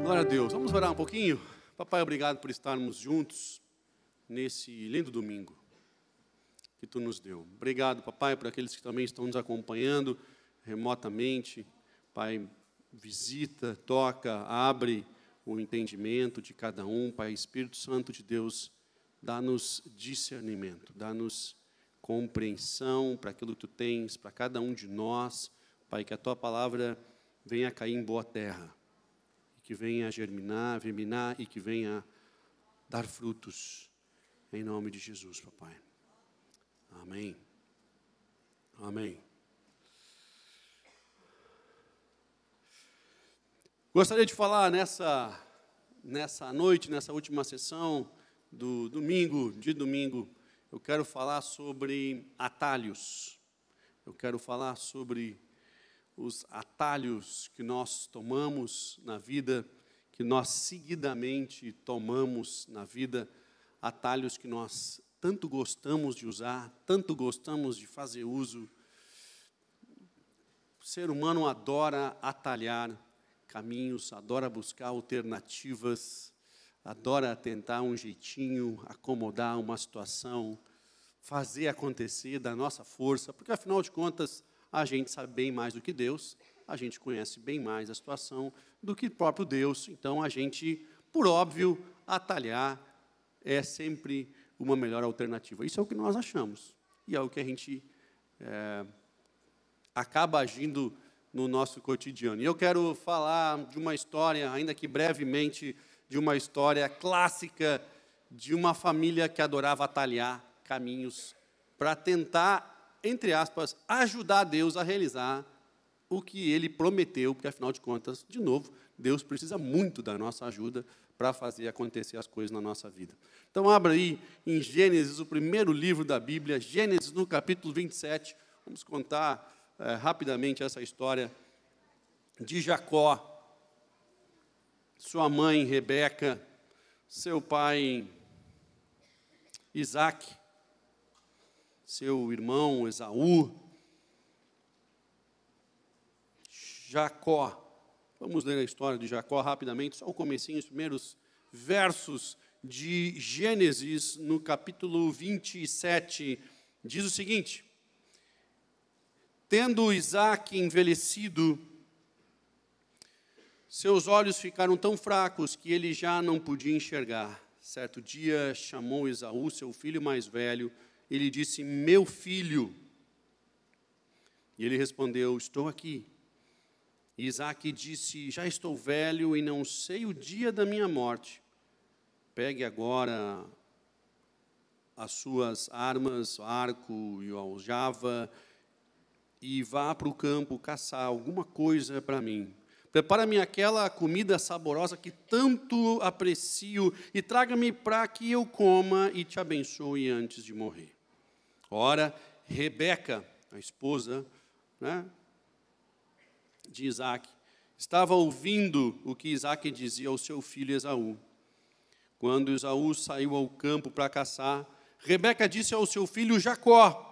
Glória a Deus. Vamos orar um pouquinho? Papai, obrigado por estarmos juntos nesse lindo domingo que Tu nos deu. Obrigado, papai, por aqueles que também estão nos acompanhando remotamente. Pai, visita, toca, abre o entendimento de cada um. Pai, Espírito Santo de Deus, dá-nos discernimento, dá-nos compreensão para aquilo que Tu tens, para cada um de nós. Pai, que a Tua palavra venha cair em boa terra, que venha germinar e que venha dar frutos, em nome de Jesus, papai. Amém. Amém. Gostaria de falar nessa noite, nessa última sessão do domingo, eu quero falar sobre atalhos. Eu quero falar sobre os atalhos que nós tomamos na vida, que nós seguidamente tomamos na vida, atalhos que nós tanto gostamos de usar, tanto gostamos de fazer uso. O ser humano adora atalhar caminhos, adora buscar alternativas, adora tentar um jeitinho, acomodar uma situação, fazer acontecer da nossa força, porque, afinal de contas, a gente sabe bem mais do que Deus, a gente conhece bem mais a situação do que o próprio Deus. Então, a gente, por óbvio, atalhar é sempre uma melhor alternativa. Isso é o que nós achamos, e é o que a gente acaba agindo no nosso cotidiano. E eu quero falar de uma história, ainda que brevemente, de uma história clássica de uma família que adorava atalhar caminhos para tentar, entre aspas, ajudar Deus a realizar o que Ele prometeu, porque, afinal de contas, de novo, Deus precisa muito da nossa ajuda para fazer acontecer as coisas na nossa vida. Então, abra aí em Gênesis, o primeiro livro da Bíblia, Gênesis, no capítulo 27. Vamos contar rapidamente essa história de Jacó, sua mãe Rebeca, seu pai Isaac, seu irmão Esaú, Jacó. Vamos ler a história de Jacó rapidamente, só o comecinho, os primeiros versos de Gênesis, no capítulo 27, diz o seguinte: tendo Isaac envelhecido, seus olhos ficaram tão fracos que ele já não podia enxergar. Certo dia chamou Esaú, seu filho mais velho, e lhe disse: meu filho. E ele respondeu: estou aqui. E Isaac disse: já estou velho e não sei o dia da minha morte. Pegue agora as suas armas, arco e aljava, e vá para o campo caçar alguma coisa para mim. Prepara-me aquela comida saborosa que tanto aprecio e traga-me para que eu coma e te abençoe antes de morrer. Ora, Rebeca, a esposa, de Isaac, estava ouvindo o que Isaac dizia ao seu filho Esaú. Quando Esaú saiu ao campo para caçar, Rebeca disse ao seu filho Jacó: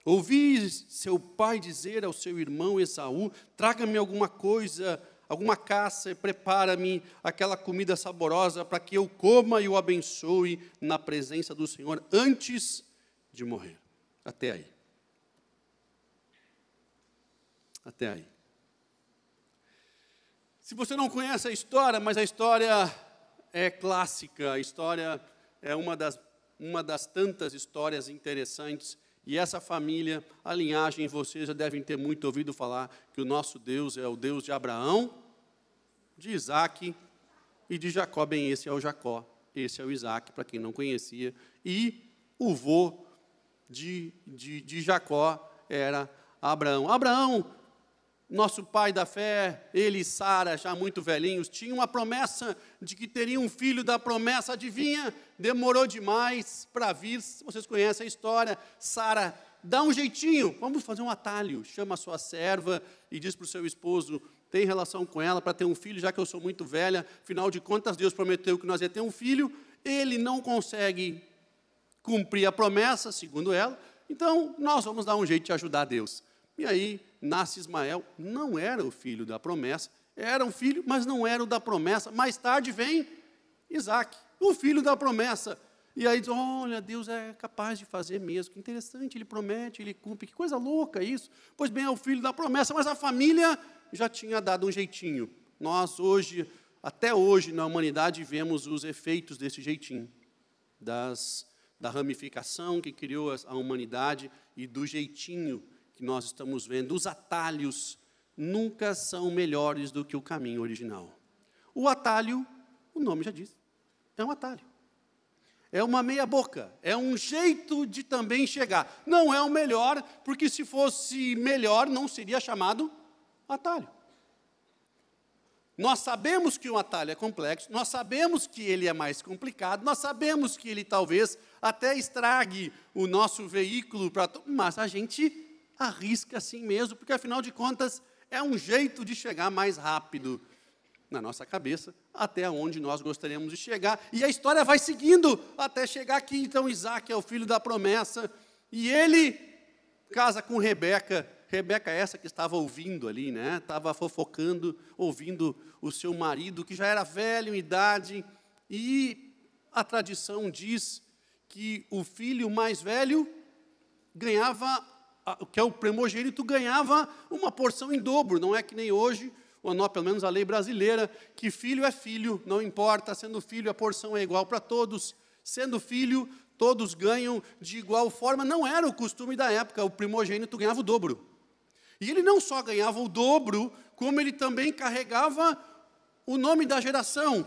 ouvi seu pai dizer ao seu irmão Esaú: traga-me alguma coisa, alguma caça, e prepara-me aquela comida saborosa para que eu coma e o abençoe na presença do Senhor antes de morrer. Até aí. Até aí. Se você não conhece a história, mas a história é clássica, a história é uma das tantas histórias interessantes. E essa família, a linhagem, vocês já devem ter muito ouvido falar que o nosso Deus é o Deus de Abraão, de Isaac e de Jacó. Bem, esse é o Jacó, esse é o Isaac, para quem não conhecia. E o vô de Jacó era Abraão. Abraão, nosso pai da fé, ele e Sara, já muito velhinhos, tinham uma promessa de que teria um filho da promessa. Adivinha? Demorou demais para vir. Vocês conhecem a história. Sara dá um jeitinho, vamos fazer um atalho. Chama a sua serva e diz para o seu esposo: tem relação com ela para ter um filho, já que eu sou muito velha. Afinal de contas, Deus prometeu que nós ia ter um filho. Ele não consegue cumprir a promessa, segundo ela. Então, nós vamos dar um jeito de ajudar Deus. E aí, nasce Ismael, não era o filho da promessa, era um filho, mas não era o da promessa. Mais tarde vem Isaac, o filho da promessa. E aí diz, olha, Deus é capaz de fazer mesmo, que interessante, Ele promete, Ele cumpre, que coisa louca isso. Pois bem, é o filho da promessa, mas a família já tinha dado um jeitinho. Nós hoje, até hoje, na humanidade, vemos os efeitos desse jeitinho, da ramificação que criou a humanidade e do jeitinho que nós estamos vendo. Os atalhos nunca são melhores do que o caminho original. O atalho, o nome já diz, é um atalho. É uma meia boca, é um jeito de também chegar. Não é o melhor, porque se fosse melhor, não seria chamado atalho. Nós sabemos que um atalho é complexo, nós sabemos que ele é mais complicado, nós sabemos que ele talvez até estrague o nosso veículo, mas a gente arrisca assim mesmo, porque afinal de contas é um jeito de chegar mais rápido na nossa cabeça, até onde nós gostaríamos de chegar. E a história vai seguindo até chegar aqui. Então, Isaac é o filho da promessa, e ele casa com Rebeca. Rebeca essa que estava ouvindo ali, né? Estava fofocando, ouvindo o seu marido, que já era velho em idade, e a tradição diz que o filho mais velho ganhava, que é o primogênito, ganhava uma porção em dobro. Não é que nem hoje, ou não, pelo menos a lei brasileira, que filho é filho, não importa, sendo filho a porção é igual para todos, sendo filho, todos ganham de igual forma. Não era o costume da época, o primogênito ganhava o dobro. E ele não só ganhava o dobro, como ele também carregava o nome da geração.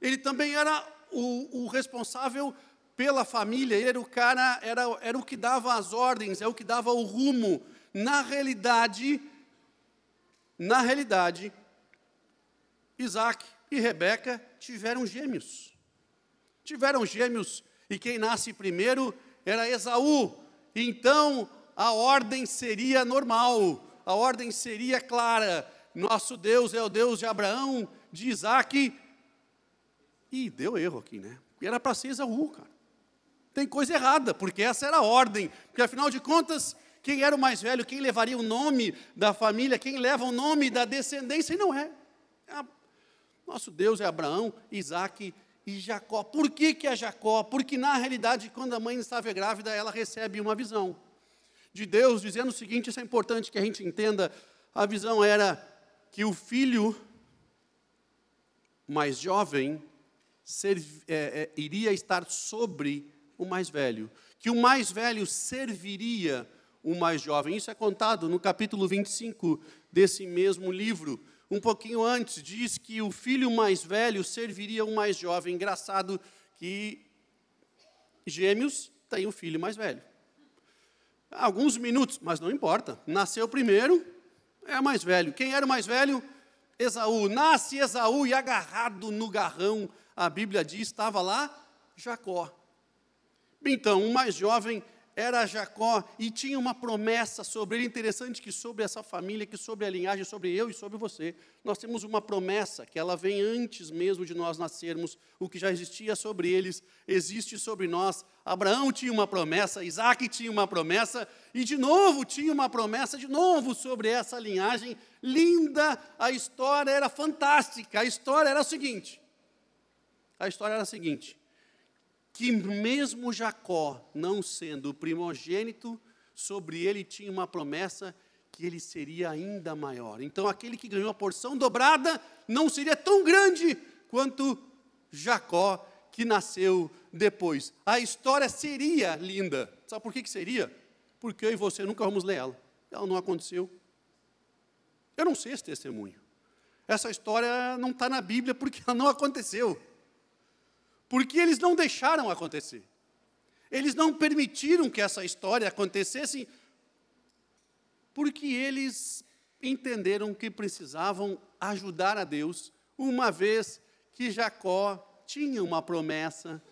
Ele também era o responsável pela família, ele era o cara, era o que dava as ordens, é o que dava o rumo. Na realidade, Isaac e Rebeca tiveram gêmeos. Tiveram gêmeos, e quem nasce primeiro era Esaú. Então, a ordem seria normal, a ordem seria clara. Nosso Deus é o Deus de Abraão, de Isaac. E deu erro aqui, né? Era para ser Esaú, cara. Tem coisa errada, porque essa era a ordem. Porque, afinal de contas, quem era o mais velho, quem levaria o nome da família, quem leva o nome da descendência, e não é. Nosso Deus é Abraão, Isaac e Jacó. Por que é Jacó? Porque, na realidade, quando a mãe estava grávida, ela recebe uma visão de Deus, dizendo o seguinte, isso é importante que a gente entenda, a visão era que o filho mais jovem iria estar sobre o mais velho, que o mais velho serviria o mais jovem. Isso é contado no capítulo 25 desse mesmo livro. Um pouquinho antes, diz que o filho mais velho serviria o mais jovem. Engraçado que gêmeos têm um filho mais velho. Alguns minutos, mas não importa. Nasceu primeiro, é mais velho. Quem era o mais velho? Esaú. Nasce Esaú e agarrado no garrão, a Bíblia diz, estava lá Jacó. Então, o mais jovem era Jacó e tinha uma promessa sobre ele. Interessante que sobre essa família, que sobre a linhagem, sobre eu e sobre você, nós temos uma promessa, que ela vem antes mesmo de nós nascermos. O que já existia sobre eles, existe sobre nós. Abraão tinha uma promessa, Isaac tinha uma promessa, e de novo tinha uma promessa, de novo sobre essa linhagem. Linda, a história era fantástica. A história era a seguinte, que mesmo Jacó, não sendo o primogênito, sobre ele tinha uma promessa que ele seria ainda maior. Então, aquele que ganhou a porção dobrada não seria tão grande quanto Jacó, que nasceu depois. A história seria linda. Sabe por que seria? Porque eu e você nunca vamos ler ela. Ela não aconteceu. Eu não sei esse testemunho. Essa história não está na Bíblia porque ela não aconteceu. Porque eles não deixaram acontecer. Eles não permitiram que essa história acontecesse, porque eles entenderam que precisavam ajudar a Deus, uma vez que Jacó tinha uma promessa,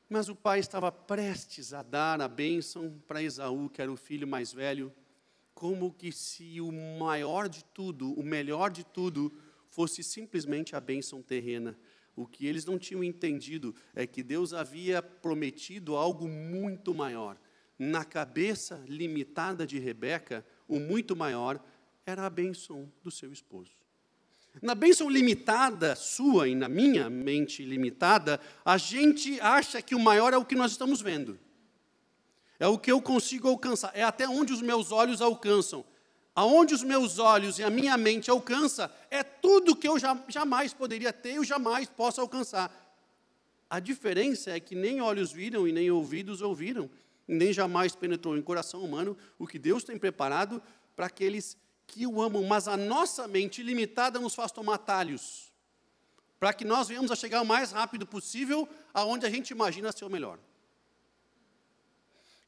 mas o pai estava prestes a dar a bênção para Esaú, que era o filho mais velho, como que se o maior de tudo, o melhor de tudo, fosse simplesmente a bênção terrena. O que eles não tinham entendido é que Deus havia prometido algo muito maior. na cabeça limitada de Rebeca, o muito maior era a bênção do seu esposo. Na bênção limitada sua e na minha mente limitada, a gente acha que o maior é o que nós estamos vendo. É o que eu consigo alcançar, é até onde os meus olhos alcançam. Aonde os meus olhos e a minha mente alcançam, é tudo que eu jamais poderia ter, eu jamais posso alcançar. A diferença é que nem olhos viram e nem ouvidos ouviram, e nem jamais penetrou em coração humano o que Deus tem preparado para aqueles que o amam. Mas a nossa mente limitada nos faz tomar atalhos, para que nós venhamos a chegar o mais rápido possível aonde a gente imagina ser o melhor.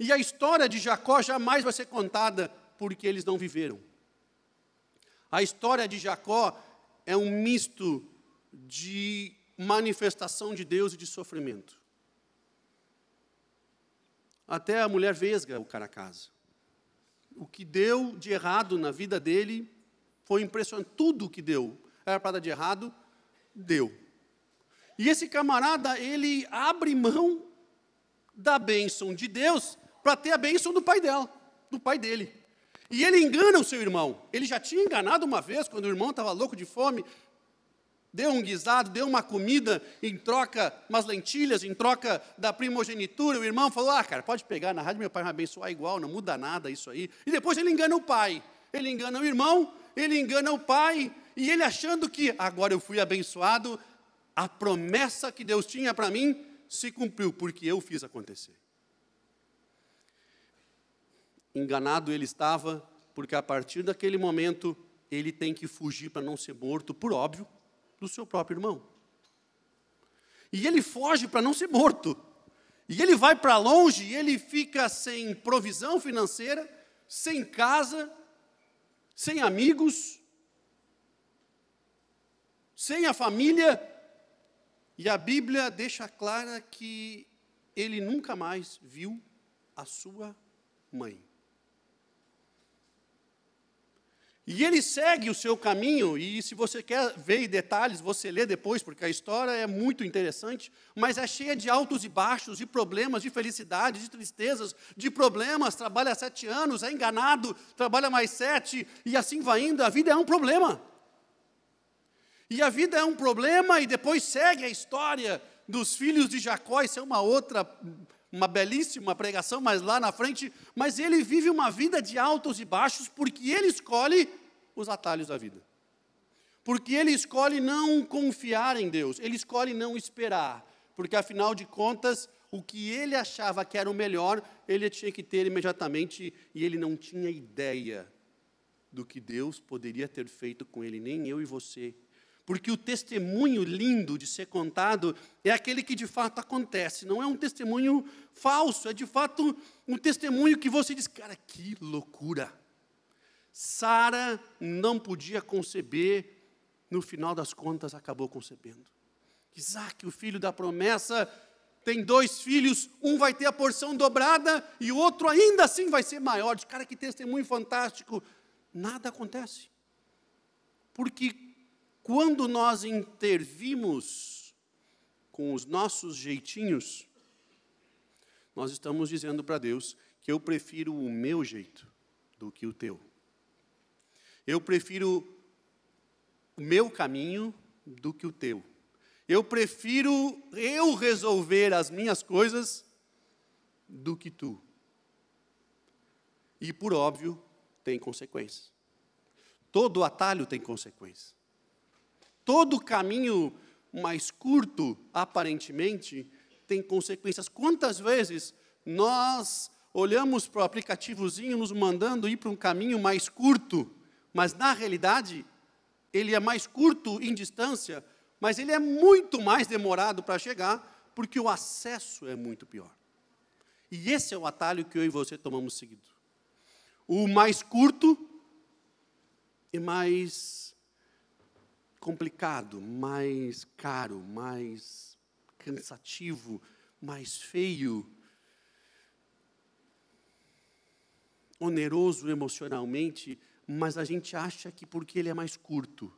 E a história de Jacó jamais vai ser contada porque eles não viveram. A história de Jacó é um misto de manifestação de Deus e de sofrimento. Até a mulher vesga o cara a casa. O que deu de errado na vida dele foi impressionante. Tudo o que deu era para dar de errado, deu. E esse camarada, ele abre mão da bênção de Deus para ter a bênção do pai dele. E ele engana o seu irmão. Ele já tinha enganado uma vez, quando o irmão estava louco de fome, deu um guisado, deu uma comida em troca, umas lentilhas, em troca da primogenitura. O irmão falou, cara, pode pegar, na rádio meu pai vai abençoar igual, não muda nada isso aí. E depois ele engana o pai, ele engana o irmão, ele engana o pai, e ele achando que agora eu fui abençoado, a promessa que Deus tinha para mim se cumpriu, porque eu fiz acontecer. Enganado ele estava, porque a partir daquele momento, ele tem que fugir para não ser morto, por óbvio, do seu próprio irmão. E ele foge para não ser morto. E ele vai para longe, e ele fica sem provisão financeira, sem casa, sem amigos, sem a família. E a Bíblia deixa clara que ele nunca mais viu a sua mãe. E ele segue o seu caminho, e se você quer ver detalhes, você lê depois, porque a história é muito interessante, mas é cheia de altos e baixos, de problemas, de felicidades, de tristezas, de problemas. Trabalha 7 anos, é enganado, trabalha mais 7, e assim vai indo. A vida é um problema. E a vida é um problema, e depois segue a história dos filhos de Jacó. Isso é uma belíssima pregação, mas lá na frente, mas ele vive uma vida de altos e baixos, porque ele escolhe os atalhos da vida. Porque ele escolhe não confiar em Deus, ele escolhe não esperar, porque afinal de contas, o que ele achava que era o melhor, ele tinha que ter imediatamente, e ele não tinha ideia do que Deus poderia ter feito com ele, nem eu e você. Porque o testemunho lindo de ser contado é aquele que de fato acontece, não é um testemunho falso, é de fato um testemunho que você diz, cara, que loucura. Sara não podia conceber, no final das contas acabou concebendo. Isaac, o filho da promessa, tem 2 filhos, um vai ter a porção dobrada e o outro ainda assim vai ser maior. Cara, que testemunho fantástico. Nada acontece. Porque quando nós intervimos com os nossos jeitinhos, nós estamos dizendo para Deus que eu prefiro o meu jeito do que o teu. Eu prefiro o meu caminho do que o teu. Eu prefiro eu resolver as minhas coisas do que tu. E, por óbvio, tem consequências. Todo atalho tem consequências. Todo caminho mais curto, aparentemente, tem consequências. Quantas vezes nós olhamos para o aplicativozinho nos mandando ir para um caminho mais curto, mas na realidade, ele é mais curto em distância, mas ele é muito mais demorado para chegar, porque o acesso é muito pior. E esse é o atalho que eu e você tomamos seguido. O mais curto e mais complicado, mais caro, mais cansativo, mais feio, oneroso emocionalmente, mas a gente acha que porque ele é mais curto.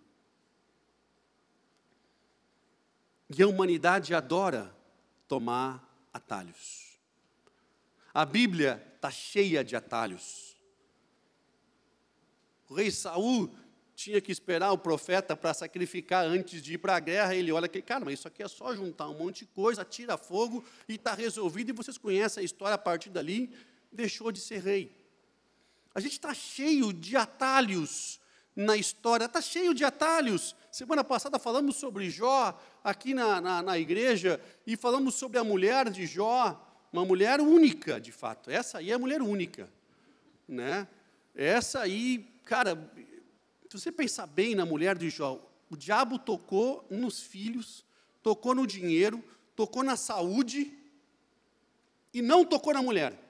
E a humanidade adora tomar atalhos. A Bíblia está está cheia de atalhos. O rei Saul tinha que esperar o profeta para sacrificar antes de ir para a guerra. Ele olha que, cara, mas isso aqui é só juntar um monte de coisa, tira fogo e está resolvido. E vocês conhecem a história a partir dali, deixou de ser rei. A gente está cheio de atalhos na história, está cheio de atalhos. Semana passada falamos sobre Jó aqui na igreja e falamos sobre a mulher de Jó, uma mulher única, de fato. Essa aí é a mulher única, né? Essa aí, cara, se você pensar bem na mulher de Jó, o diabo tocou nos filhos, tocou no dinheiro, tocou na saúde e não tocou na mulher.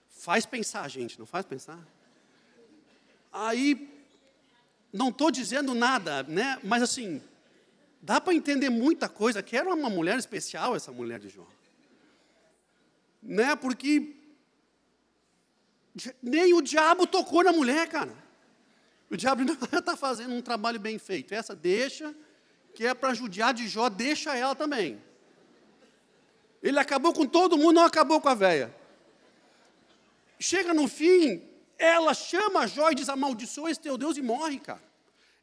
Faz pensar, gente, não faz pensar? Aí, não estou dizendo nada, né? Mas assim, dá para entender muita coisa, que era uma mulher especial, essa mulher de Jó. Né? Porque nem o diabo tocou na mulher, cara. O diabo não está fazendo um trabalho bem feito. Essa deixa, que é para judiar de Jó, deixa ela também. Ele acabou com todo mundo, não acabou com a véia. Chega no fim, ela chama Jó e diz, amaldiçoa esse teu Deus e morre, cara.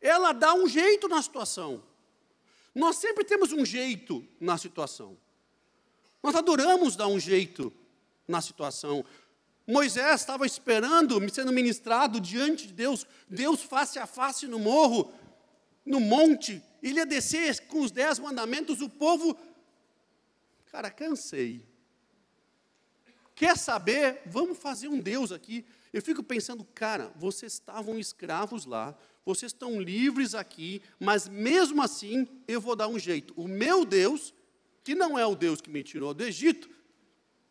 Ela dá um jeito na situação. Nós sempre temos um jeito na situação. Nós adoramos dar um jeito na situação. Moisés estava esperando, sendo ministrado diante de Deus, Deus face a face no morro, no monte, ele ia descer com os 10 mandamentos, o povo, cara, cansei. Quer saber? Vamos fazer um Deus aqui. Eu fico pensando, cara, vocês estavam escravos lá, vocês estão livres aqui, mas mesmo assim eu vou dar um jeito. O meu Deus, que não é o Deus que me tirou do Egito,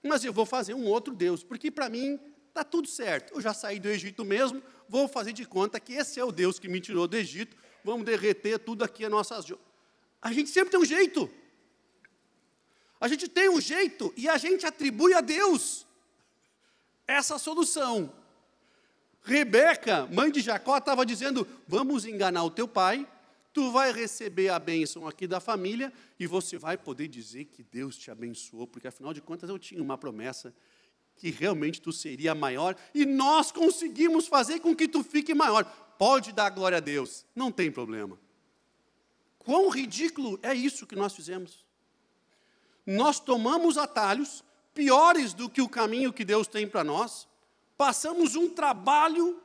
mas eu vou fazer um outro Deus, porque para mim está tudo certo. Eu já saí do Egito mesmo, vou fazer de conta que esse é o Deus que me tirou do Egito, vamos derreter tudo aqui as nossas... A gente sempre tem um jeito. A gente tem um jeito e a gente atribui a Deus essa solução. Rebeca, mãe de Jacó, estava dizendo, vamos enganar o teu pai, tu vai receber a bênção aqui da família e você vai poder dizer que Deus te abençoou, porque afinal de contas eu tinha uma promessa que realmente tu seria maior e nós conseguimos fazer com que tu fique maior. Pode dar glória a Deus, não tem problema. Quão ridículo é isso que nós fizemos? Nós tomamos atalhos piores do que o caminho que Deus tem para nós, passamos um trabalho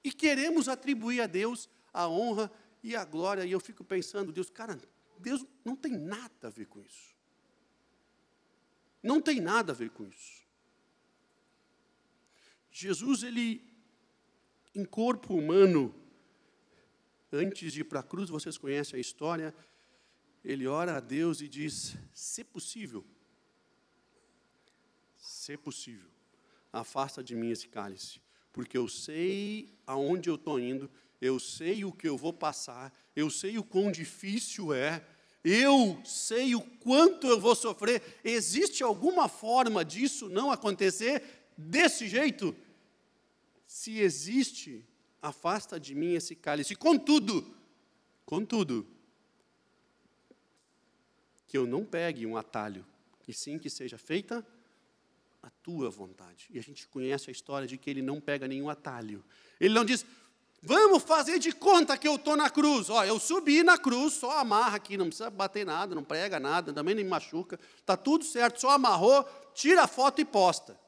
e queremos atribuir a Deus a honra e a glória. E eu fico pensando, Deus não tem nada a ver com isso. Não tem nada a ver com isso. Jesus, ele, em corpo humano, antes de ir para a cruz, vocês conhecem a história, ele ora a Deus e diz, se possível, afasta de mim esse cálice, porque eu sei aonde eu estou indo, eu sei o que eu vou passar, eu sei o quão difícil é, eu sei o quanto eu vou sofrer. Existe alguma forma disso não acontecer desse jeito? Se existe, afasta de mim esse cálice. Contudo, que eu não pegue um atalho, e sim que seja feita a tua vontade. E a gente conhece a história de que ele não pega nenhum atalho. Ele não diz, vamos fazer de conta que eu estou na cruz. Ó, eu subi na cruz, só amarra aqui, não precisa bater nada, não prega nada, também nem machuca. Está tudo certo, só amarrou, tira a foto e posta.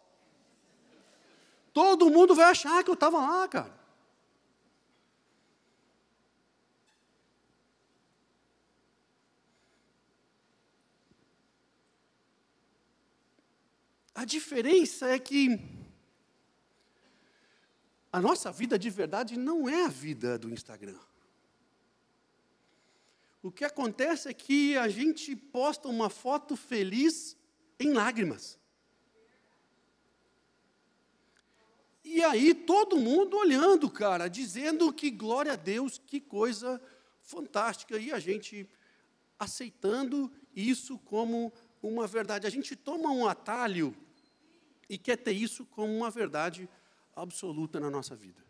Todo mundo vai achar que eu estava lá, cara. A diferença é que a nossa vida de verdade não é a vida do Instagram. O que acontece é que a gente posta uma foto feliz em lágrimas. E aí todo mundo olhando, cara, dizendo que glória a Deus, que coisa fantástica. E a gente aceitando isso como uma verdade. A gente toma um atalho e quer ter isso como uma verdade absoluta na nossa vida.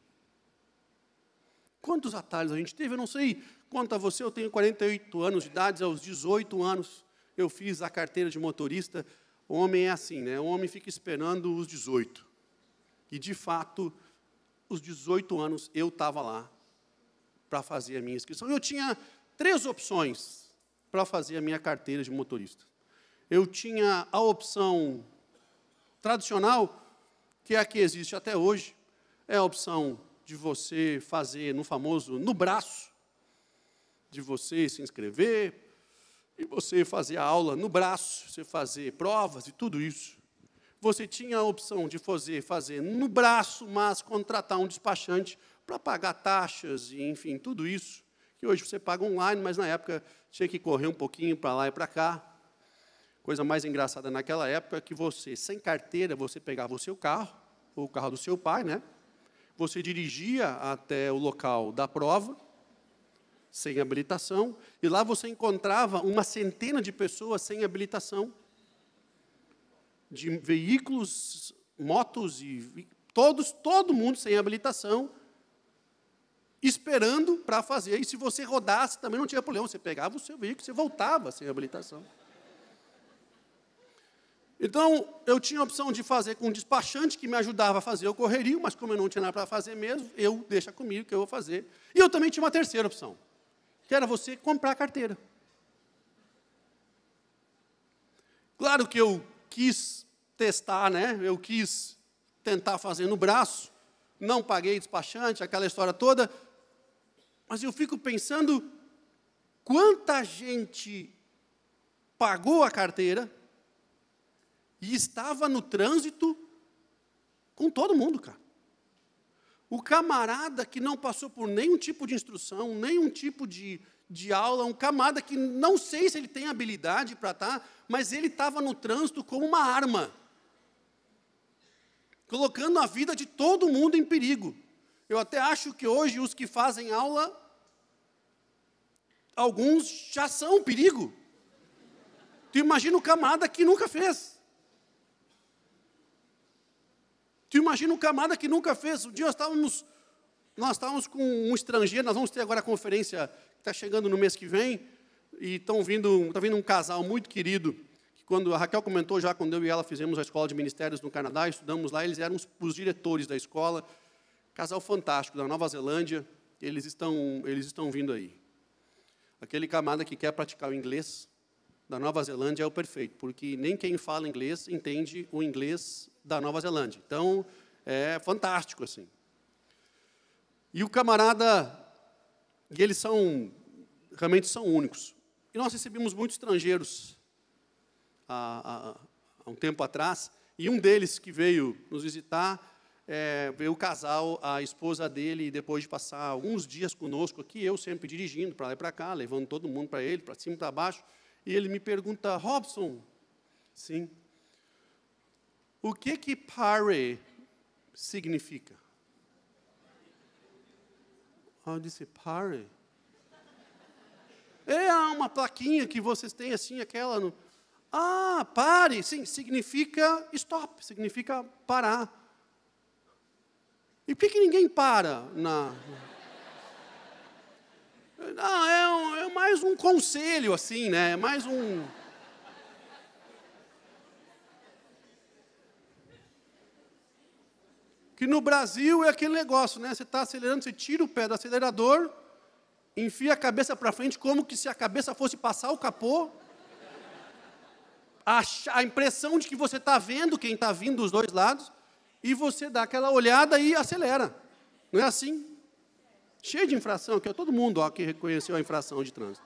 Quantos atalhos a gente teve? Eu não sei quanto a você, eu tenho 48 anos de idade, aos 18 anos, eu fiz a carteira de motorista. O homem é assim, né? O homem fica esperando os 18. E, de fato, os 18 anos, eu estava lá para fazer a minha inscrição. Eu tinha 3 opções para fazer a minha carteira de motorista. Eu tinha a opção tradicional, que é a que existe até hoje, é a opção de você fazer no braço, de você se inscrever, e você fazer a aula no braço, você fazer provas e tudo isso. Você tinha a opção de fazer no braço, mas contratar um despachante para pagar taxas e, enfim, tudo isso, que hoje você paga online, mas na época tinha que correr um pouquinho para lá e para cá. Coisa mais engraçada naquela época é que você, sem carteira, você pegava o seu carro, ou o carro do seu pai, né? Você dirigia até o local da prova, sem habilitação, e lá você encontrava uma centena de pessoas sem habilitação, de veículos, motos, e todo mundo sem habilitação, esperando para fazer. E se você rodasse, também não tinha problema, você pegava o seu veículo, você voltava sem habilitação. Então, eu tinha a opção de fazer com um despachante que me ajudava a fazer o correrio, mas como eu não tinha nada para fazer mesmo, deixa comigo que eu vou fazer. E eu também tinha uma terceira opção, que era você comprar a carteira. Claro que eu quis testar, né? Eu quis tentar fazer no braço, não paguei despachante, aquela história toda, mas eu fico pensando quanta gente pagou a carteira e estava no trânsito com todo mundo, cara. O camarada que não passou por nenhum tipo de instrução, nenhum tipo de aula, um camarada que não sei se ele tem habilidade para estar, mas ele estava no trânsito como uma arma, colocando a vida de todo mundo em perigo. Eu até acho que hoje os que fazem aula, alguns já são um perigo. Tu imagina o camarada que nunca fez. Tu imagina um camarada que nunca fez. Um dia nós estávamos com um estrangeiro, nós vamos ter agora a conferência que está chegando no mês que vem, e está vindo um casal muito querido, que quando a Raquel comentou já, quando eu e ela fizemos a escola de ministérios no Canadá, estudamos lá, eles eram os diretores da escola, casal fantástico, da Nova Zelândia, eles estão vindo aí. Aquele camarada que quer praticar o inglês da Nova Zelândia é o perfeito, porque nem quem fala inglês entende o inglês da Nova Zelândia. Então, é fantástico, assim. E o camarada, e eles realmente são únicos. E nós recebemos muitos estrangeiros há um tempo atrás, e um deles que veio nos visitar, veio o casal, a esposa dele, depois de passar alguns dias conosco aqui, eu sempre dirigindo para lá e para cá, levando todo mundo para ele, para cima e para baixo, e ele me pergunta, Robson, sim, o que pare significa? Eu disse, pare? É uma plaquinha que vocês têm assim, aquela... pare, sim, significa stop, significa parar. E por que ninguém para? Não, é mais um conselho, assim, né? É mais um... Que no Brasil é aquele negócio, né? Você está acelerando, você tira o pé do acelerador, enfia a cabeça para frente, como que se a cabeça fosse passar o capô. A impressão de que você está vendo quem está vindo dos dois lados, e você dá aquela olhada e acelera. Não é assim? Cheio de infração, que é todo mundo que reconheceu a infração de trânsito.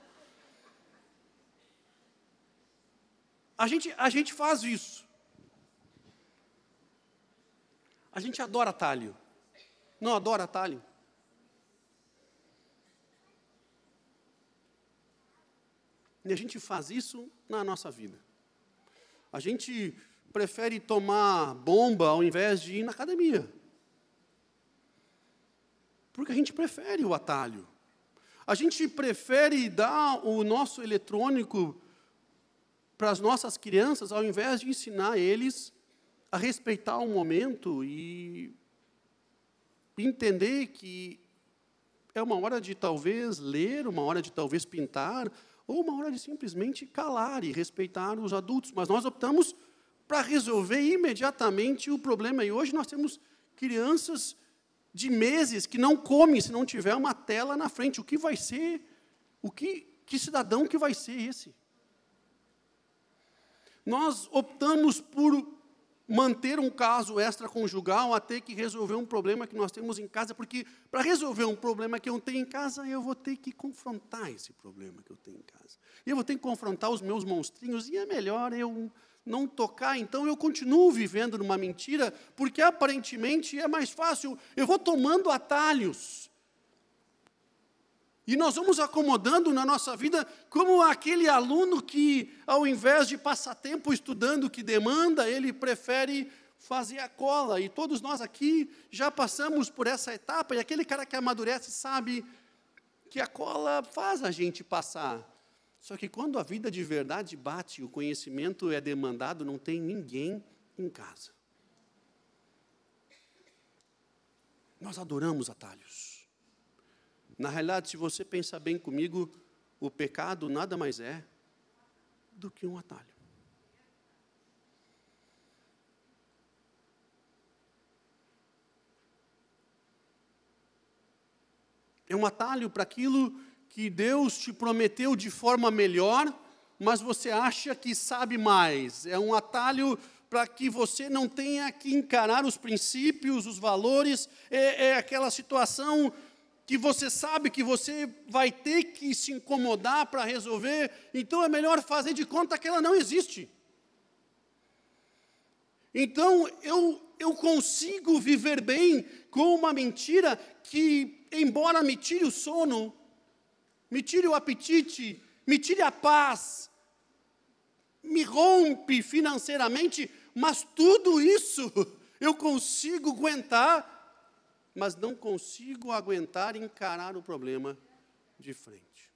A gente faz isso. A gente adora atalho. Não adora atalho? E a gente faz isso na nossa vida. A gente prefere tomar bomba ao invés de ir na academia. Porque a gente prefere o atalho. A gente prefere dar o nosso eletrônico para as nossas crianças, ao invés de ensinar eles a respeitar o momento e entender que é uma hora de talvez ler, uma hora de talvez pintar, ou uma hora de simplesmente calar e respeitar os adultos. Mas nós optamos para resolver imediatamente o problema. E hoje nós temos crianças de meses que não comem se não tiver uma tela na frente. O que vai ser? Que cidadão que vai ser esse? Nós optamos por manter um caso extraconjugal a ter que resolver um problema que nós temos em casa, porque para resolver um problema que eu tenho em casa, eu vou ter que confrontar esse problema que eu tenho em casa. E eu vou ter que confrontar os meus monstrinhos, e é melhor eu não tocar. Então eu continuo vivendo numa mentira, porque aparentemente é mais fácil. Eu vou tomando atalhos. E nós vamos acomodando na nossa vida como aquele aluno que, ao invés de passar tempo estudando o que demanda, ele prefere fazer a cola. E todos nós aqui já passamos por essa etapa, e aquele cara que amadurece sabe que a cola faz a gente passar. Só que quando a vida de verdade bate, o conhecimento é demandado, não tem ninguém em casa. Nós adoramos atalhos. Na realidade, se você pensar bem comigo, o pecado nada mais é do que um atalho. É um atalho para aquilo que Deus te prometeu de forma melhor, mas você acha que sabe mais. É um atalho para que você não tenha que encarar os princípios, os valores. É aquela situação que você sabe que você vai ter que se incomodar para resolver, então é melhor fazer de conta que ela não existe. Então, eu consigo viver bem com uma mentira que, embora me tire o sono, me tire o apetite, me tire a paz, me rompe financeiramente, mas tudo isso eu consigo aguentar, mas não consigo aguentar encarar o problema de frente.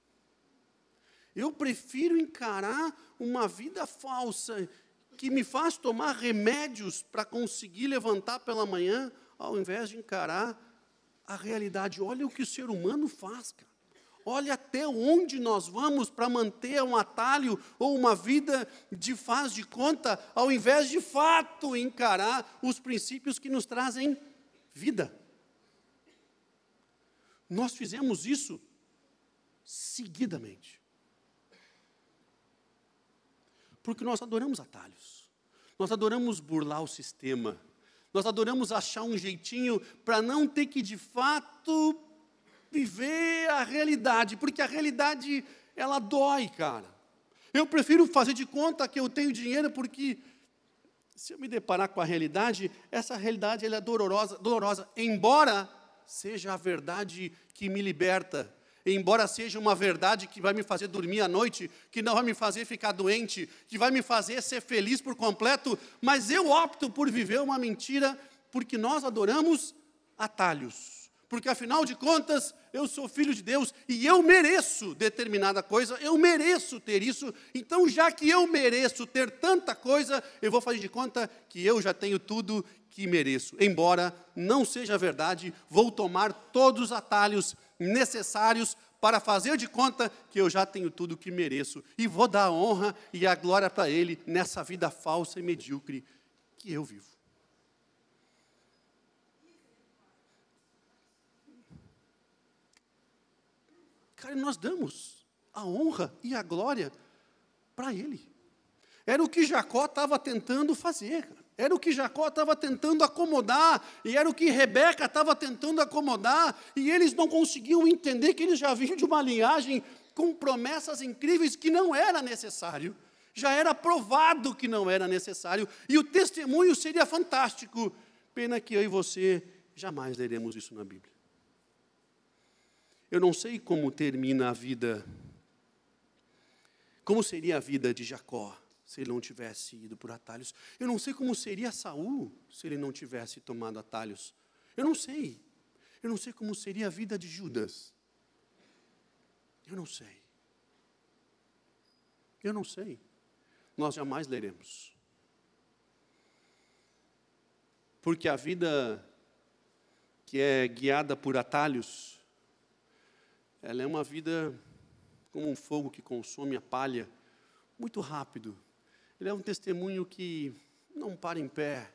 Eu prefiro encarar uma vida falsa que me faz tomar remédios para conseguir levantar pela manhã, ao invés de encarar a realidade. Olha o que o ser humano faz, cara. Olha até onde nós vamos para manter um atalho ou uma vida de faz de conta, ao invés de fato encarar os princípios que nos trazem vida. Nós fizemos isso seguidamente. Porque nós adoramos atalhos. Nós adoramos burlar o sistema. Nós adoramos achar um jeitinho para não ter que, de fato, viver a realidade. Porque a realidade, ela dói, cara. Eu prefiro fazer de conta que eu tenho dinheiro, porque se eu me deparar com a realidade, essa realidade ela é dolorosa. Embora seja a verdade que me liberta, embora seja uma verdade que vai me fazer dormir à noite, que não vai me fazer ficar doente, que vai me fazer ser feliz por completo, mas eu opto por viver uma mentira, porque nós adoramos atalhos. Porque, afinal de contas, eu sou filho de Deus e eu mereço determinada coisa, eu mereço ter isso. Então, já que eu mereço ter tanta coisa, eu vou fazer de conta que eu já tenho tudo que mereço. Embora não seja verdade, vou tomar todos os atalhos necessários para fazer de conta que eu já tenho tudo que mereço. E vou dar a honra e a glória para Ele nessa vida falsa e medíocre que eu vivo. Cara, nós damos a honra e a glória para Ele. Era o que Jacó estava tentando fazer, cara. Era o que Jacó estava tentando acomodar, e era o que Rebeca estava tentando acomodar, e eles não conseguiam entender que eles já vinham de uma linhagem com promessas incríveis que não era necessário. Já era provado que não era necessário, e o testemunho seria fantástico. Pena que eu e você jamais leremos isso na Bíblia. Eu não sei como termina a vida, como seria a vida de Jacó se ele não tivesse ido por atalhos. Eu não sei como seria Saul se ele não tivesse tomado atalhos. Eu não sei. Eu não sei como seria a vida de Judas. Eu não sei. Eu não sei. Nós jamais leremos. Porque a vida que é guiada por atalhos, ela é uma vida como um fogo que consome a palha, muito rápido. Ele é um testemunho que não para em pé.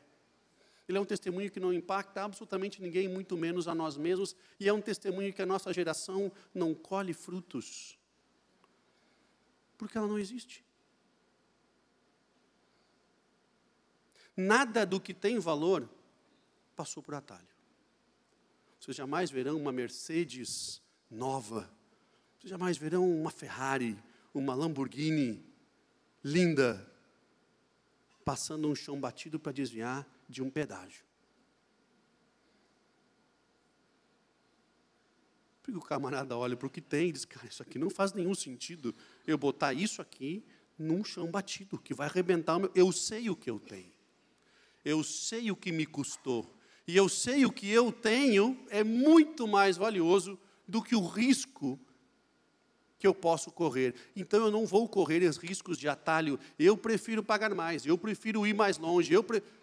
Ele é um testemunho que não impacta absolutamente ninguém, muito menos a nós mesmos. E é um testemunho que a nossa geração não colhe frutos. Porque ela não existe. Nada do que tem valor passou por atalho. Vocês jamais verão uma Mercedes nova. Vocês jamais verão uma Ferrari, uma Lamborghini linda, passando um chão batido para desviar de um pedágio. Porque o camarada olha para o que tem e diz, cara, isso aqui não faz nenhum sentido. Eu botar isso aqui num chão batido, que vai arrebentar o meu... Eu sei o que eu tenho. Eu sei o que me custou. E eu sei o que eu tenho é muito mais valioso do que o risco que eu posso correr. Então, eu não vou correr os riscos de atalho. Eu prefiro pagar mais. Eu prefiro ir mais longe.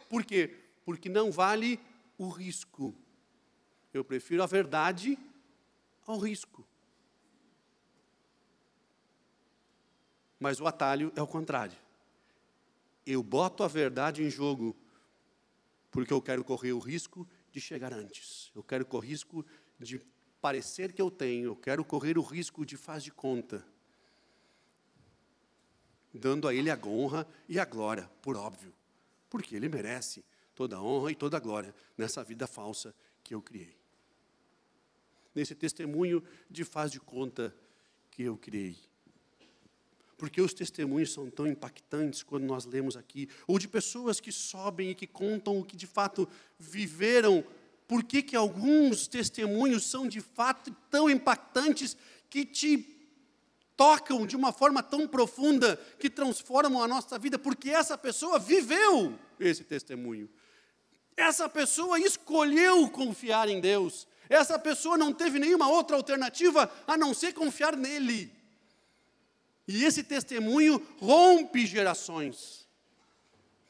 Por quê? Porque não vale o risco. Eu prefiro a verdade ao risco. Mas o atalho é o contrário. Eu boto a verdade em jogo porque eu quero correr o risco de chegar antes. Eu quero correr o risco de parecer que eu tenho. Eu quero correr o risco de faz de conta. Dando a Ele a honra e a glória, por óbvio. Porque Ele merece toda a honra e toda a glória nessa vida falsa que eu criei. Nesse testemunho de faz de conta que eu criei. Porque os testemunhos são tão impactantes quando nós lemos aqui, ou de pessoas que sobem e que contam o que de fato viveram. Por que alguns testemunhos são de fato tão impactantes que te tocam de uma forma tão profunda, que transformam a nossa vida? Porque essa pessoa viveu esse testemunho. Essa pessoa escolheu confiar em Deus. Essa pessoa não teve nenhuma outra alternativa a não ser confiar nele. E esse testemunho rompe gerações.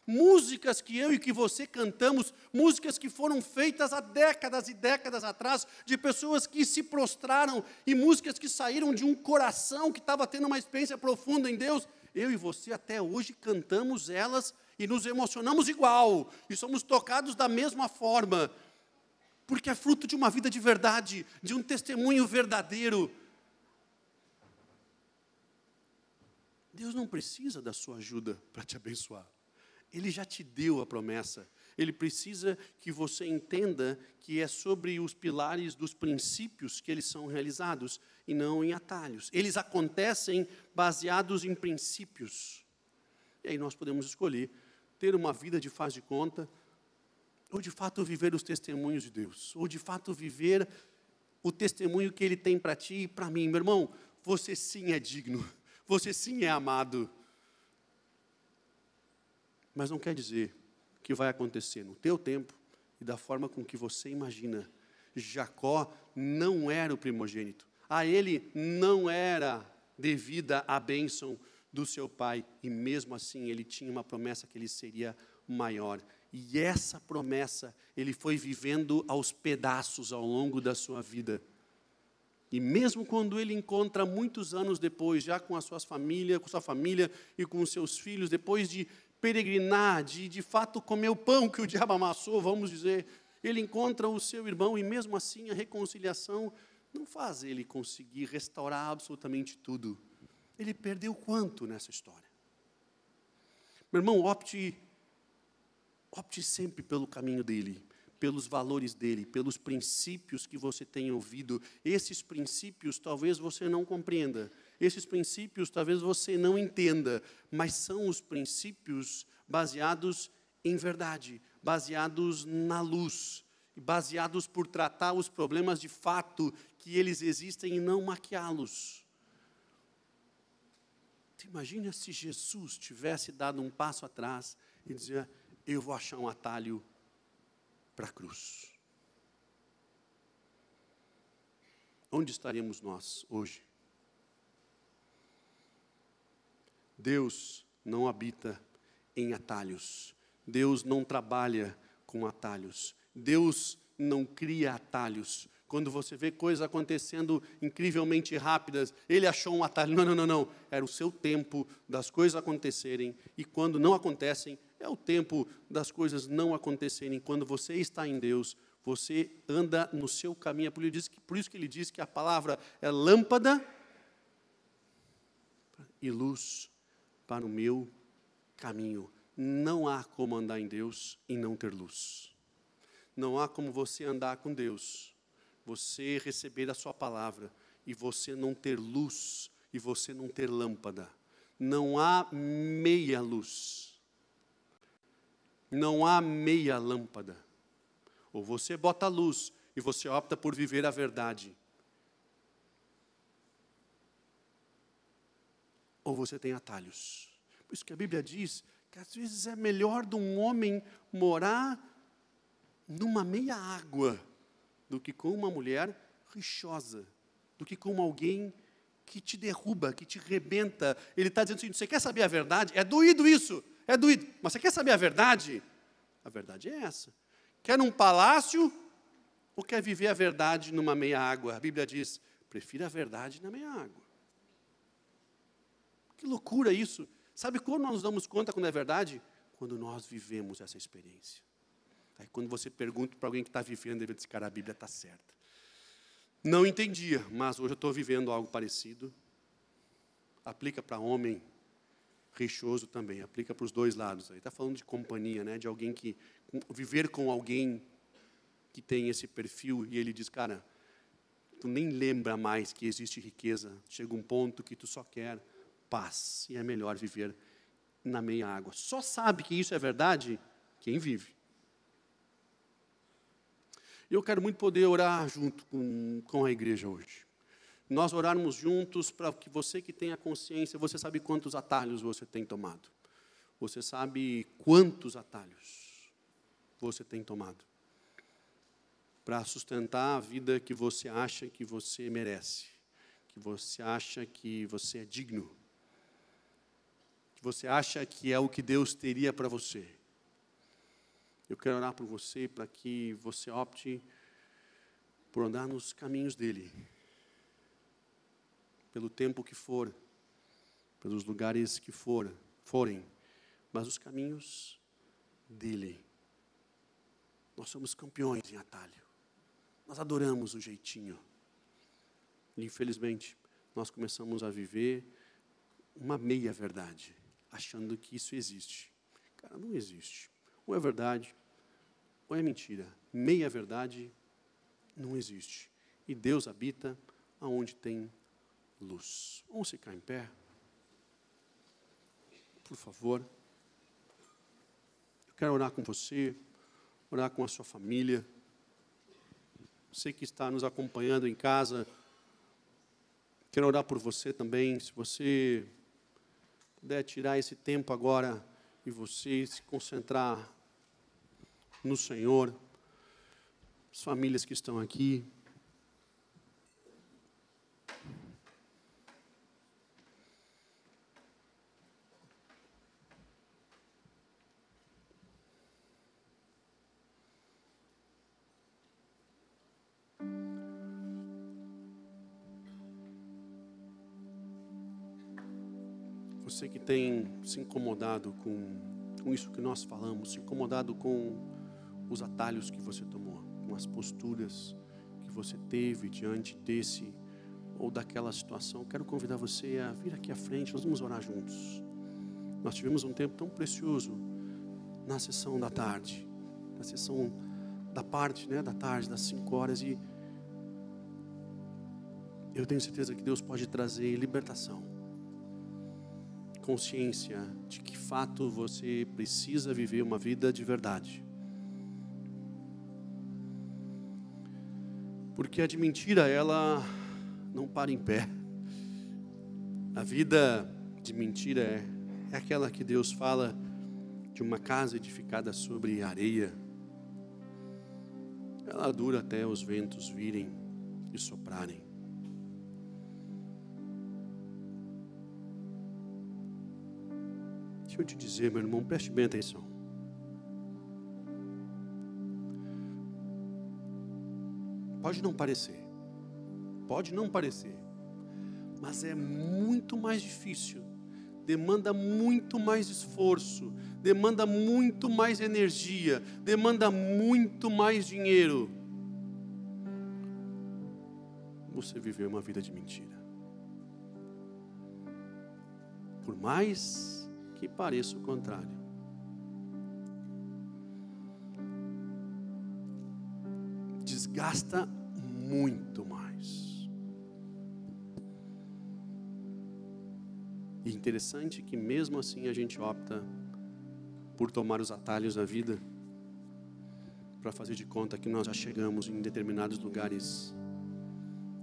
Músicas que eu e que você cantamos, músicas que foram feitas há décadas e décadas atrás, de pessoas que se prostraram, e músicas que saíram de um coração que estava tendo uma experiência profunda em Deus. Eu e você até hoje cantamos elas e nos emocionamos igual, e somos tocados da mesma forma, porque é fruto de uma vida de verdade, de um testemunho verdadeiro. Deus não precisa da sua ajuda para te abençoar. Ele já te deu a promessa. Ele precisa que você entenda que é sobre os pilares dos princípios que eles são realizados e não em atalhos. Eles acontecem baseados em princípios. E aí nós podemos escolher ter uma vida de faz de conta, ou de fato viver os testemunhos de Deus, ou de fato viver o testemunho que Ele tem para ti e para mim. Meu irmão, você sim é digno. Você sim é amado. Mas não quer dizer que vai acontecer no teu tempo e da forma com que você imagina. Jacó não era o primogênito. A ele não era devida a bênção do seu pai. E mesmo assim ele tinha uma promessa que ele seria maior. E essa promessa ele foi vivendo aos pedaços ao longo da sua vida. E mesmo quando ele encontra muitos anos depois, já com a sua família e com os seus filhos, depois de peregrinar, de fato comer o pão que o diabo amassou, vamos dizer, ele encontra o seu irmão e mesmo assim a reconciliação não faz ele conseguir restaurar absolutamente tudo. Ele perdeu quanto nessa história? Meu irmão, opte sempre pelo caminho dele, pelos valores dele, pelos princípios que você tem ouvido. Esses princípios talvez você não compreenda, esses princípios talvez você não entenda, mas são os princípios baseados em verdade, baseados na luz, baseados por tratar os problemas de fato que eles existem e não maquiá-los. Imagina se Jesus tivesse dado um passo atrás e dizer, eu vou achar um atalho para a cruz. Onde estaremos nós hoje? Deus não habita em atalhos. Deus não trabalha com atalhos. Deus não cria atalhos. Quando você vê coisas acontecendo incrivelmente rápidas, ele achou um atalho. Não, não, não, não. Era o seu tempo das coisas acontecerem. E quando não acontecem, é o tempo das coisas não acontecerem. Quando você está em Deus, você anda no seu caminho. Por isso que ele diz que a palavra é lâmpada e luz para o meu caminho. Não há como andar em Deus e não ter luz. Não há como você andar com Deus, você receber a sua palavra e você não ter luz e você não ter lâmpada. Não há meia luz. Não há meia lâmpada. Ou você bota a luz e você opta por viver a verdade. Ou você tem atalhos. Por isso que a Bíblia diz que às vezes é melhor de um homem morar numa meia água do que com uma mulher rixosa, do que com alguém que te derruba, que te rebenta. Ele está dizendo assim, você quer saber a verdade? É doído isso, é doído. Mas você quer saber a verdade? A verdade é essa. Quer um palácio ou quer viver a verdade numa meia água? A Bíblia diz, prefira a verdade na meia água. Que loucura isso. Sabe quando nós nos damos conta quando é verdade? Quando nós vivemos essa experiência. Aí quando você pergunta para alguém que está vivendo, ele diz, cara, a Bíblia está certa. Não entendia, mas hoje eu estou vivendo algo parecido. Aplica para homem rixoso também, aplica para os dois lados. Está falando de companhia, né? De alguém que, viver com alguém que tem esse perfil, e ele diz, cara, tu nem lembra mais que existe riqueza. Chega um ponto que tu só quer paz, e é melhor viver na meia água. Só sabe que isso é verdade quem vive. Eu quero muito poder orar junto com a igreja hoje. Nós orarmos juntos para que você que tem a consciência, você sabe quantos atalhos você tem tomado. Você sabe quantos atalhos você tem tomado. Para sustentar a vida que você acha que você merece. Que você acha que você é digno. Que você acha que é o que Deus teria para você. Eu quero orar por você para que você opte por andar nos caminhos dele. Pelo tempo que for, pelos lugares que forem, mas os caminhos dele. Nós somos campeões em atalho. Nós adoramos o jeitinho. E, infelizmente, nós começamos a viver uma meia verdade, achando que isso existe. Cara, não existe. Ou é verdade, ou é mentira. Meia verdade não existe. E Deus habita aonde tem luz. Vamos ficar em pé? Por favor. Eu quero orar com você, orar com a sua família. Você que está nos acompanhando em casa, quero orar por você também. Se você puder tirar esse tempo agora e você se concentrar no Senhor, as famílias que estão aqui. Você que tem se incomodado com isso que nós falamos, se incomodado com os atalhos que você tomou, com as posturas que você teve diante desse ou daquela situação, quero convidar você a vir aqui à frente, nós vamos orar juntos. Nós tivemos um tempo tão precioso na sessão da tarde, na sessão da parte, da tarde, das 5 horas, e eu tenho certeza que Deus pode trazer libertação, consciência de que fato você precisa viver uma vida de verdade. Porque a de mentira, ela não para em pé. A vida de mentira é aquela que Deus fala de uma casa edificada sobre areia. Ela dura até os ventos virem e soprarem. Deixa eu te dizer, meu irmão, preste bem atenção. Pode não parecer, mas é muito mais difícil, demanda muito mais esforço, demanda muito mais energia, demanda muito mais dinheiro você viver uma vida de mentira. Por mais que pareça o contrário. Desgasta muito mais. E interessante que mesmo assim a gente opta por tomar os atalhos da vida para fazer de conta que nós já chegamos em determinados lugares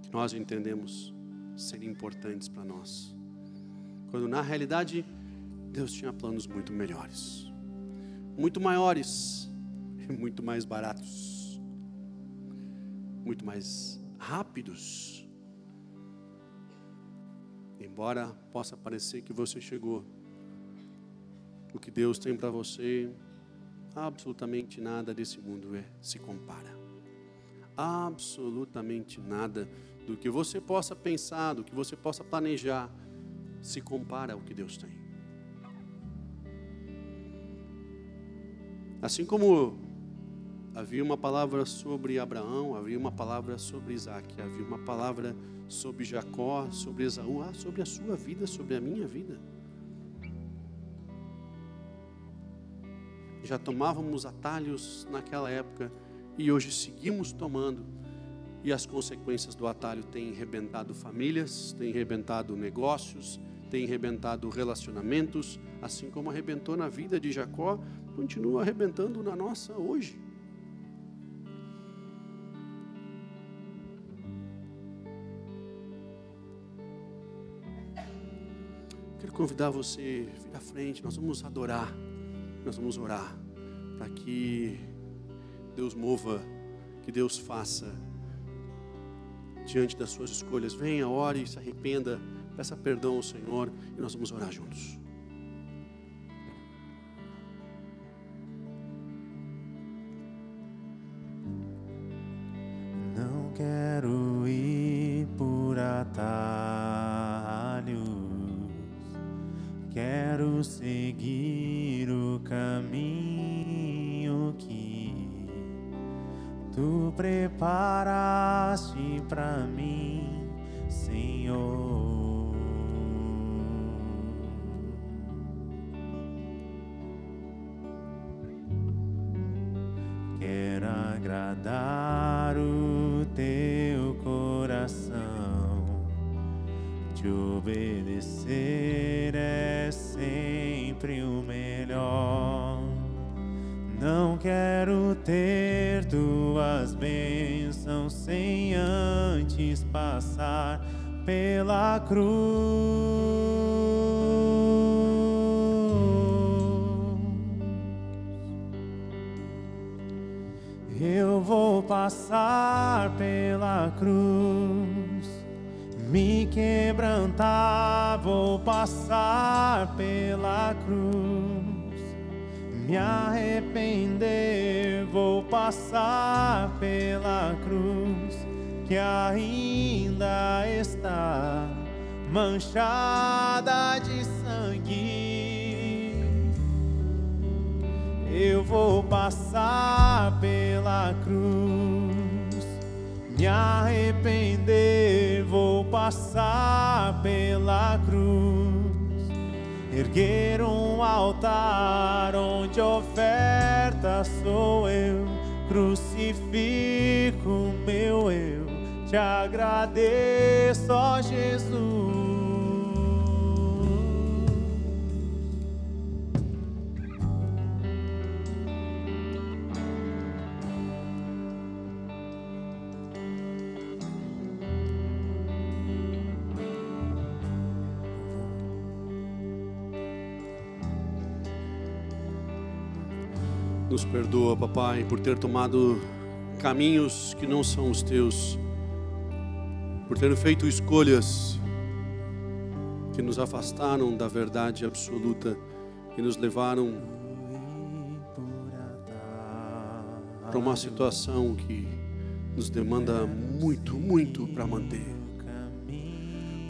que nós entendemos serem importantes para nós, quando na realidade Deus tinha planos muito melhores, muito maiores, muito mais baratos, muito mais rápidos. Embora possa parecer que você chegou, o que Deus tem para você, absolutamente nada desse mundo se compara. Absolutamente nada do que você possa pensar, do que você possa planejar, se compara ao que Deus tem. Assim como havia uma palavra sobre Abraão, havia uma palavra sobre Isaac, havia uma palavra sobre Jacó, sobre Esaú, sobre a sua vida, sobre a minha vida. Já tomávamos atalhos naquela época e hoje seguimos tomando, e as consequências do atalho têm arrebentado famílias, têm arrebentado negócios, têm arrebentado relacionamentos, assim como arrebentou na vida de Jacó, continua arrebentando na nossa hoje. Quero convidar você a vir à frente, nós vamos adorar, nós vamos orar, para que Deus mova, que Deus faça diante das suas escolhas. Venha, ore, se arrependa, peça perdão ao Senhor e nós vamos orar juntos. Não quero ir por atalhos, quero seguir o caminho que Tu preparaste para mim, Senhor. Quero agradar o Teu coração, Te obedecer é sempre o melhor. Não quero ter Tuas bênçãos sem antes passar pela cruz. Eu vou passar pela cruz, me quebrantar, vou passar pela cruz. Me arrepender, vou passar pela cruz, que ainda está manchada de sangue. Eu vou passar pela cruz, me arrepender, vou passar pela cruz. Erguer um altar onde oferta sou eu, crucifico meu eu, te agradeço, ó Jesus. Nos perdoa, papai, por ter tomado caminhos que não são os teus, por ter feito escolhas que nos afastaram da verdade absoluta, que nos levaram para uma situação que nos demanda muito, muito para manter.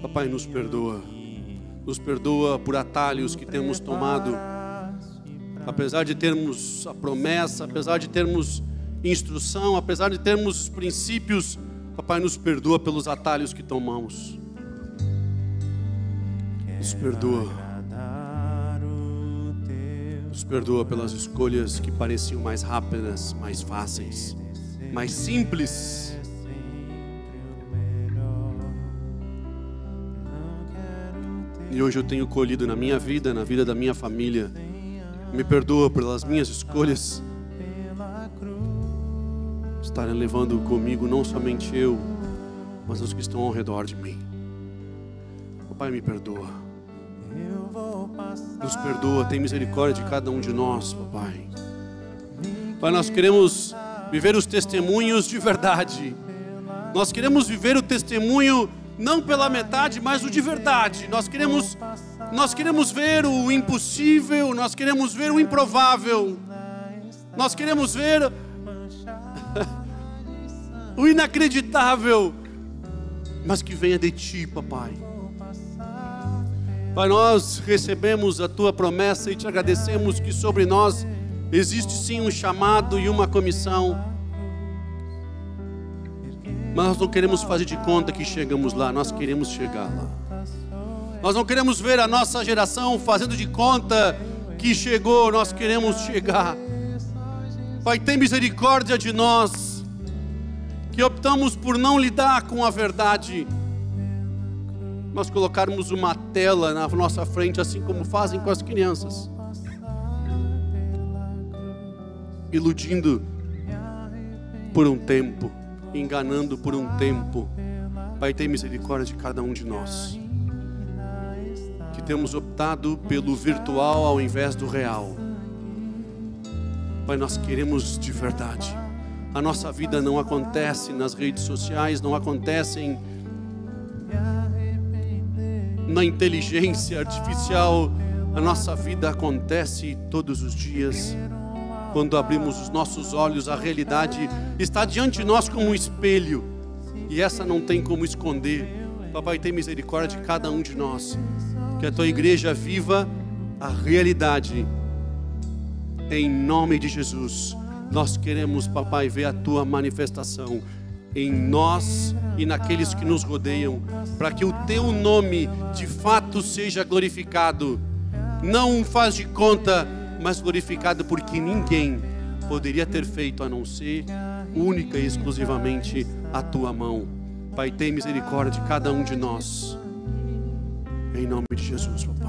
Papai, nos perdoa. Nos perdoa por atalhos que temos tomado. Apesar de termos a promessa, apesar de termos instrução, apesar de termos os princípios, Papai, nos perdoa pelos atalhos que tomamos. Nos perdoa. Nos perdoa pelas escolhas que pareciam mais rápidas, mais fáceis, mais simples. E hoje eu tenho colhido na minha vida, na vida da minha família. Me perdoa pelas minhas escolhas estarem levando comigo não somente eu, mas os que estão ao redor de mim. Papai, me perdoa. Nos perdoa, tem misericórdia de cada um de nós, papai. Pai, nós queremos viver os testemunhos de verdade. Nós queremos viver o testemunho não pela metade, mas o de verdade. Nós queremos ver o impossível, nós queremos ver o improvável. Nós queremos ver o inacreditável, mas que venha de Ti, papai. Pai, nós recebemos a Tua promessa e te agradecemos que sobre nós existe sim um chamado e uma comissão. Mas nós não queremos fazer de conta que chegamos lá, nós queremos chegar lá. Nós não queremos ver a nossa geração fazendo de conta que chegou, nós queremos chegar. Pai, tem misericórdia de nós, que optamos por não lidar com a verdade, nós colocarmos uma tela na nossa frente, assim como fazem com as crianças, iludindo por um tempo, enganando por um tempo. Pai, tem misericórdia de cada um de nós, que temos optado pelo virtual ao invés do real. Pai, nós queremos de verdade. A nossa vida não acontece nas redes sociais, não acontece na inteligência artificial. A nossa vida acontece todos os dias. Quando abrimos os nossos olhos, a realidade está diante de nós como um espelho, e essa não tem como esconder. Papai, tem misericórdia de cada um de nós, que a Tua igreja viva a realidade. Em nome de Jesus, nós queremos, papai, ver a Tua manifestação em nós e naqueles que nos rodeiam, para que o Teu nome de fato seja glorificado. Não faz de conta, mas glorificado, porque ninguém poderia ter feito a não ser única e exclusivamente a Tua mão. Pai, tem misericórdia de cada um de nós. Em nome de Jesus, papai.